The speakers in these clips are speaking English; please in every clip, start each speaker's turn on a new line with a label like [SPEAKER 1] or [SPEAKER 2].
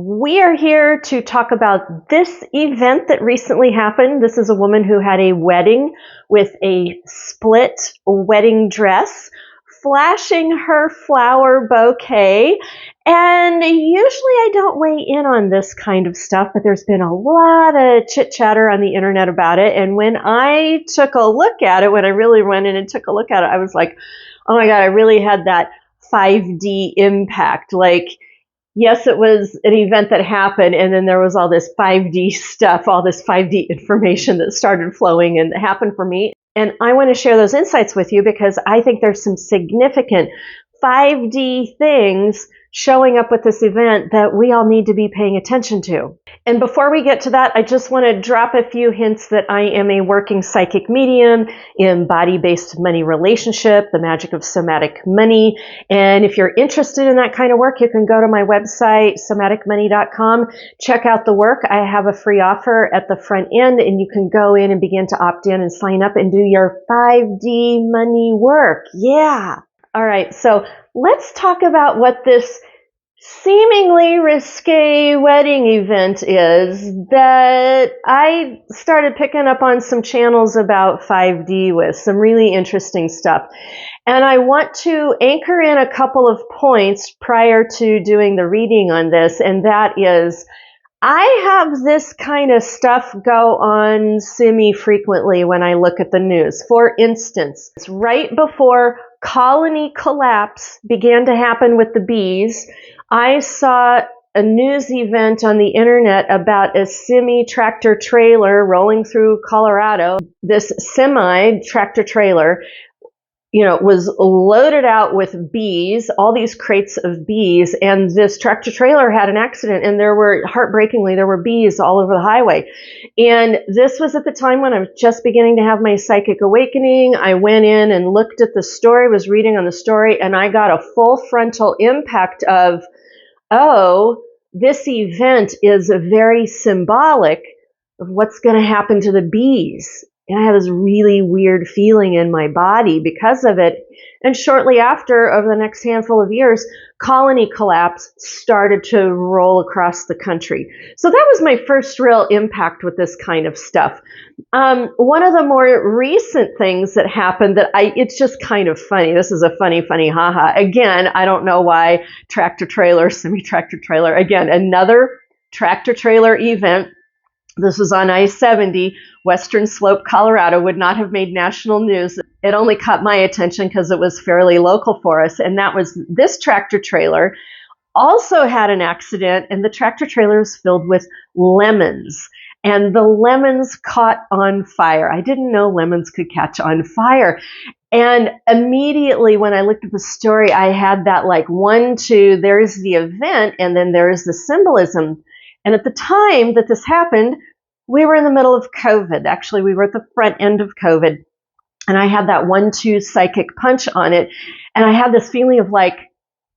[SPEAKER 1] We are here to talk about this event that recently happened. This is a woman who had a wedding with a split wedding dress, flashing her flower bouquet. And usually I don't weigh in on this kind of stuff, but there's been a lot of chit chatter on the internet about it. And when I took a look at it, when I really went in and took a look at it, I was like, oh my God, I really had that 5D impact. Like, yes, it was an event that happened, and then there was all this 5D stuff, all this 5D information that started flowing and it happened for me. And I want to share those insights with you because I think there's some significant 5D things showing up with this event that we all need to be paying attention to. And before we get to that, I just want to drop a few hints that I am a working psychic medium in body-based money relationship, the magic of somatic money. And if you're interested in that kind of work, you can go to my website, somaticmoney.com, check out the work. I have a free offer at the front end, and you can go in and begin to opt in and sign up and do your 5D money work. Yeah. All right, so let's talk about what this seemingly risque wedding event is that I started picking up on some channels about 5D with, some really interesting stuff. And I want to anchor in a couple of points prior to doing the reading on this, and that is, I have this kind of stuff go on semi-frequently when I look at the news. For instance, it's right before colony collapse began to happen with the bees, I saw a news event on the internet about a semi-tractor trailer rolling through Colorado. This semi-tractor trailer, was loaded out with bees, all these crates of bees, and this tractor trailer had an accident, and heartbreakingly, there were bees all over the highway. And this was at the time when I was just beginning to have my psychic awakening. I went in and looked at the story, was reading on the story, and I got a full frontal impact of, oh, this event is very symbolic of what's going to happen to the bees. And I had this really weird feeling in my body because of it. And shortly after, over the next handful of years, colony collapse started to roll across the country. So that was my first real impact with this kind of stuff. One of the more recent things that happened it's just kind of funny. This is a funny haha. Again, I don't know why tractor trailer, semi-tractor trailer, again, another tractor trailer event. This was on I-70, Western Slope, Colorado, would not have made national news. It only caught my attention because it was fairly local for us. And that was this tractor trailer also had an accident, and the tractor trailer was filled with lemons. And the lemons caught on fire. I didn't know lemons could catch on fire. And immediately when I looked at the story, I had that there's the event, and then there's the symbolism. And at the time that this happened, we were in the middle of COVID. Actually, we were at the front end of COVID. And I had that 1-2 psychic punch on it. And I had this feeling of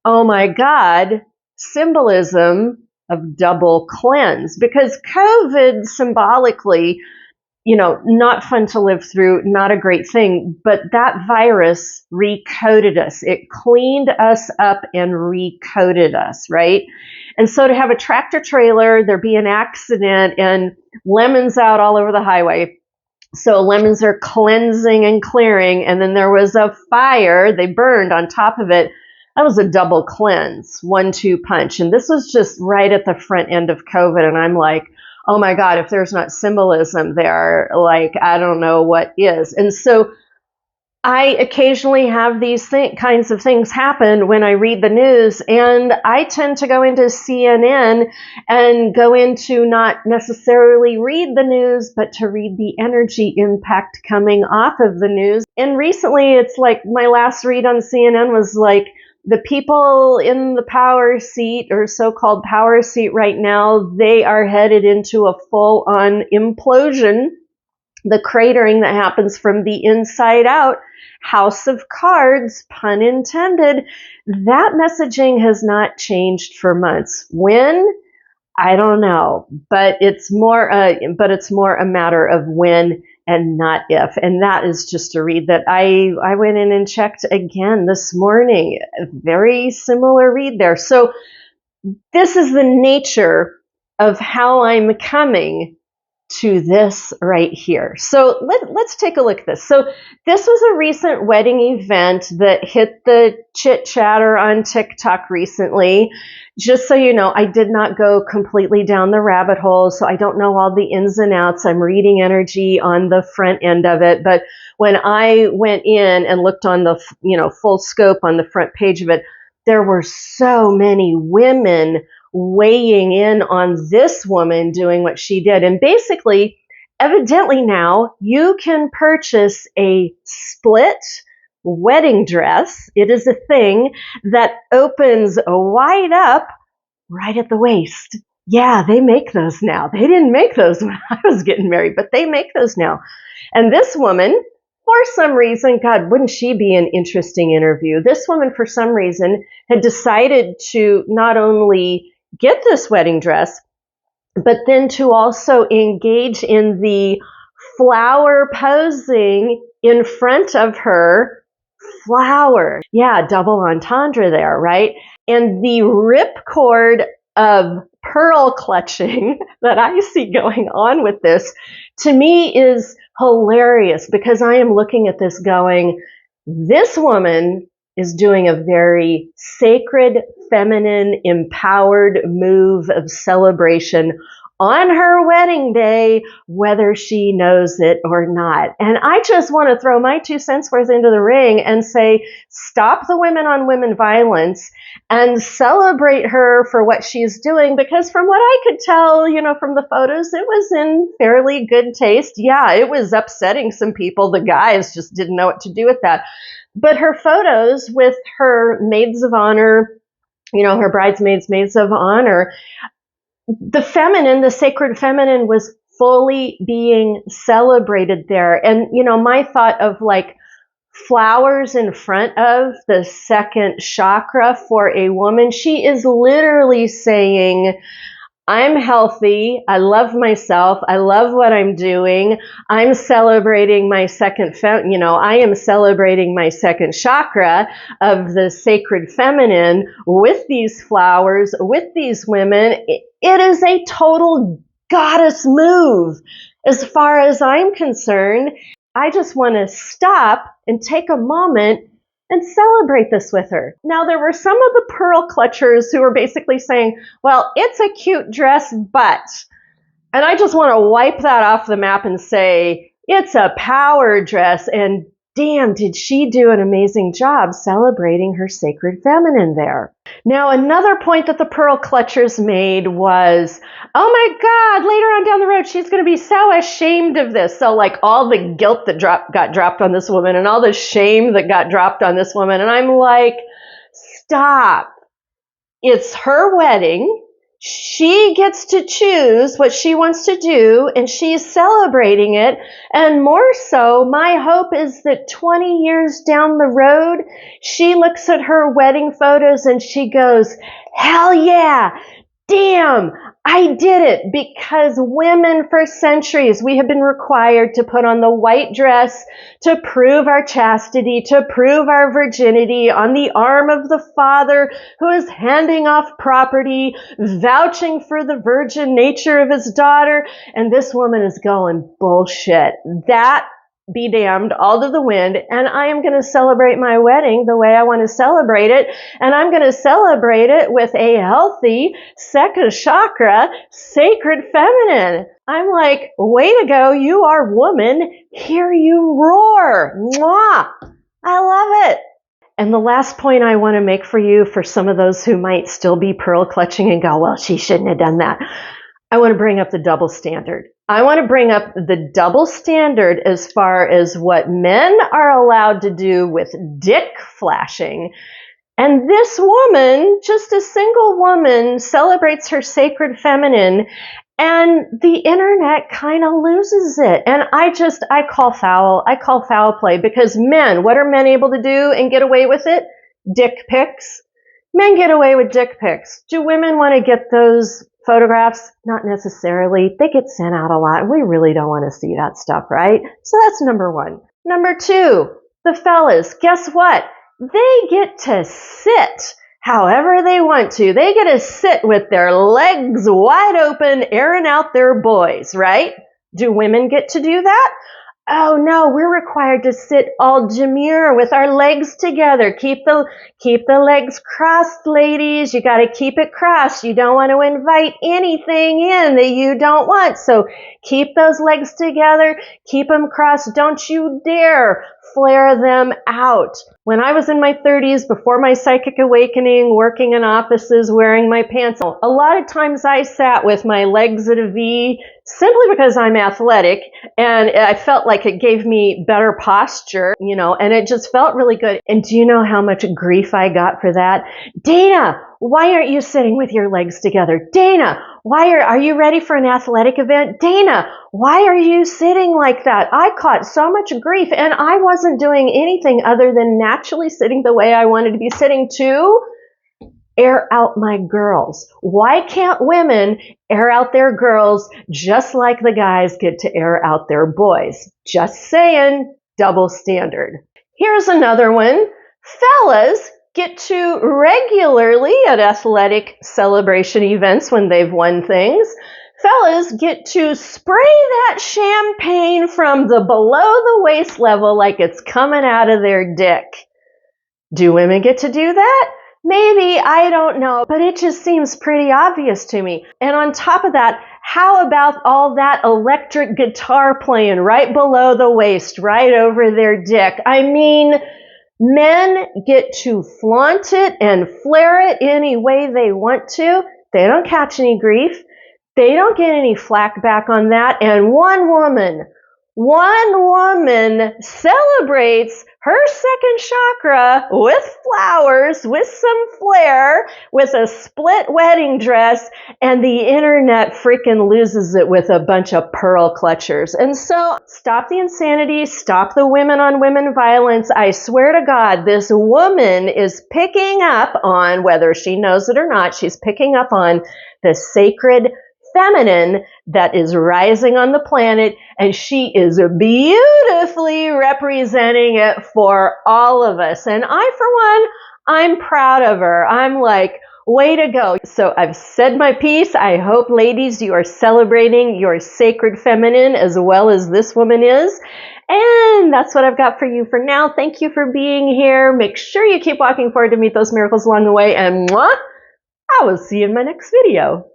[SPEAKER 1] oh my God, symbolism of double cleanse. Because COVID symbolically, not fun to live through, not a great thing. But that virus recoded us. It cleaned us up and recoded us, right? And so to have a tractor trailer, there be an accident, and lemons out all over the highway. So lemons are cleansing and clearing, and then there was a fire. They burned on top of it. That was a double cleanse, 1-2 punch. And this was just right at the front end of COVID. And I'm like, oh my God, if there's not symbolism there, I don't know what is. And so I occasionally have these kinds of things happen when I read the news, and I tend to go into CNN and go into not necessarily read the news, but to read the energy impact coming off of the news. And recently, it's my last read on CNN was the people in the power seat, or so-called power seat right now, they are headed into a full-on implosion. The cratering that happens from the inside out, house of cards, pun intended. That messaging has not changed for months. When? I don't know, but it's more a matter of when and not if. And that is just a read that I went in and checked again this morning. A very similar read there. So this is the nature of how I'm coming to this right here. So let's take a look at this. So this was a recent wedding event that hit the chit chatter on TikTok recently. Just so you know, I did not go completely down the rabbit hole, so I don't know all the ins and outs. I'm reading energy on the front end of it, but when I went in and looked on the full scope on the front page of it, there were so many women weighing in on this woman doing what she did. And basically, evidently now, you can purchase a split wedding dress. It is a thing that opens wide up right at the waist. Yeah, they make those now. They didn't make those when I was getting married, but they make those now. And this woman, for some reason, God, wouldn't she be an interesting interview? This woman, for some reason, had decided to not only get this wedding dress, but then to also engage in the flower posing in front of her. Flower. Yeah, double entendre there, right? And the ripcord of pearl clutching that I see going on with this, to me, is hilarious, because I am looking at this going, this woman is doing a very sacred, feminine, empowered move of celebration on her wedding day, whether she knows it or not. And I just want to throw my 2 cents worth into the ring and say, stop the women on women violence and celebrate her for what she's doing, because from what I could tell, from the photos, it was in fairly good taste. Yeah, it was upsetting some people. The guys just didn't know what to do with that. But her photos with her maids of honor, her bridesmaids, maids of honor, the feminine, the sacred feminine was fully being celebrated there. And, my thought of like flowers in front of the second chakra for a woman, she is literally saying, I'm healthy. I love myself. I love what I'm doing. I'm celebrating my I am celebrating my second chakra of the sacred feminine with these flowers, with these women. It is a total goddess move. As far as I'm concerned, I just want to stop and take a moment and celebrate this with her. Now, there were some of the pearl clutchers who were basically saying, well, it's a cute dress, but, and I just want to wipe that off the map and say, it's a power dress, and damn, did she do an amazing job celebrating her sacred feminine there. Now, another point that the pearl clutchers made was, oh my God, later on down the road, she's going to be so ashamed of this. So like all the guilt that got dropped on this woman and all the shame that got dropped on this woman. And I'm like, stop. It's her wedding. She gets to choose what she wants to do, and she's celebrating it. And more so, my hope is that 20 years down the road, she looks at her wedding photos and she goes, hell yeah, damn, I did it. Because women for centuries, we have been required to put on the white dress to prove our chastity, to prove our virginity on the arm of the father who is handing off property, vouching for the virgin nature of his daughter. And this woman is going, bullshit. That be damned, all to the wind, and I am going to celebrate my wedding the way I want to celebrate it, and I'm going to celebrate it with a healthy second chakra, sacred feminine. I'm like, way to go, you are woman, hear you roar. Mwah! I love it. And the last point I want to make for you, for some of those who might still be pearl clutching and go, well, she shouldn't have done that, I want to bring up the double standard. I want to bring up the double standard as far as what men are allowed to do with dick flashing. And this woman, just a single woman, celebrates her sacred feminine, and the internet kind of loses it. And I call foul play, because men, what are men able to do and get away with it? Dick pics. Men get away with dick pics. Do women want to get those photographs? Not necessarily. They get sent out a lot. We really don't want to see that stuff, right? So that's number one. Number two, the fellas, guess what? They get to sit however they want to. They get to sit with their legs wide open, airing out their boys, right? Do women get to do that? Oh no, we're required to sit all demure with our legs together. Keep the legs crossed, ladies. You got to keep it crossed. You don't want to invite anything in that you don't want. So keep those legs together. Keep them crossed. Don't you dare flare them out. When I was in my 30s, before my psychic awakening, working in offices, wearing my pants, a lot of times I sat with my legs at a V simply because I'm athletic, and I felt like it gave me better posture, and it just felt really good. And do you know how much grief I got for that? Dana, why aren't you sitting with your legs together? Dana, are you ready for an athletic event? Dana, why are you sitting like that? I caught so much grief, and I wasn't doing anything other than naturally sitting the way I wanted to be sitting to air out my girls. Why can't women air out their girls just like the guys get to air out their boys? Just saying, double standard. Here's another one. Fellas get to regularly at athletic celebration events when they've won things. Fellas get to spray that champagne from the below the waist level like it's coming out of their dick. Do women get to do that? Maybe, I don't know, but it just seems pretty obvious to me. And on top of that, how about all that electric guitar playing right below the waist, right over their dick? I mean, men get to flaunt it and flare it any way they want to. They don't catch any grief. They don't get any flack back on that. And one woman celebrates her second chakra with flowers, with some flair, with a split wedding dress, and the internet freaking loses it with a bunch of pearl clutchers. And so, stop the insanity, stop the women on women violence. I swear to God, this woman is picking up on, whether she knows it or not, she's picking up on the sacred feminine that is rising on the planet, and she is beautifully representing it for all of us. And I, for one, I'm proud of her. I'm like, way to go. So I've said my piece. I hope, ladies, you are celebrating your sacred feminine as well as this woman is. And that's what I've got for you for now. Thank you for being here. Make sure you keep walking forward to meet those miracles along the way. And I will see you in my next video.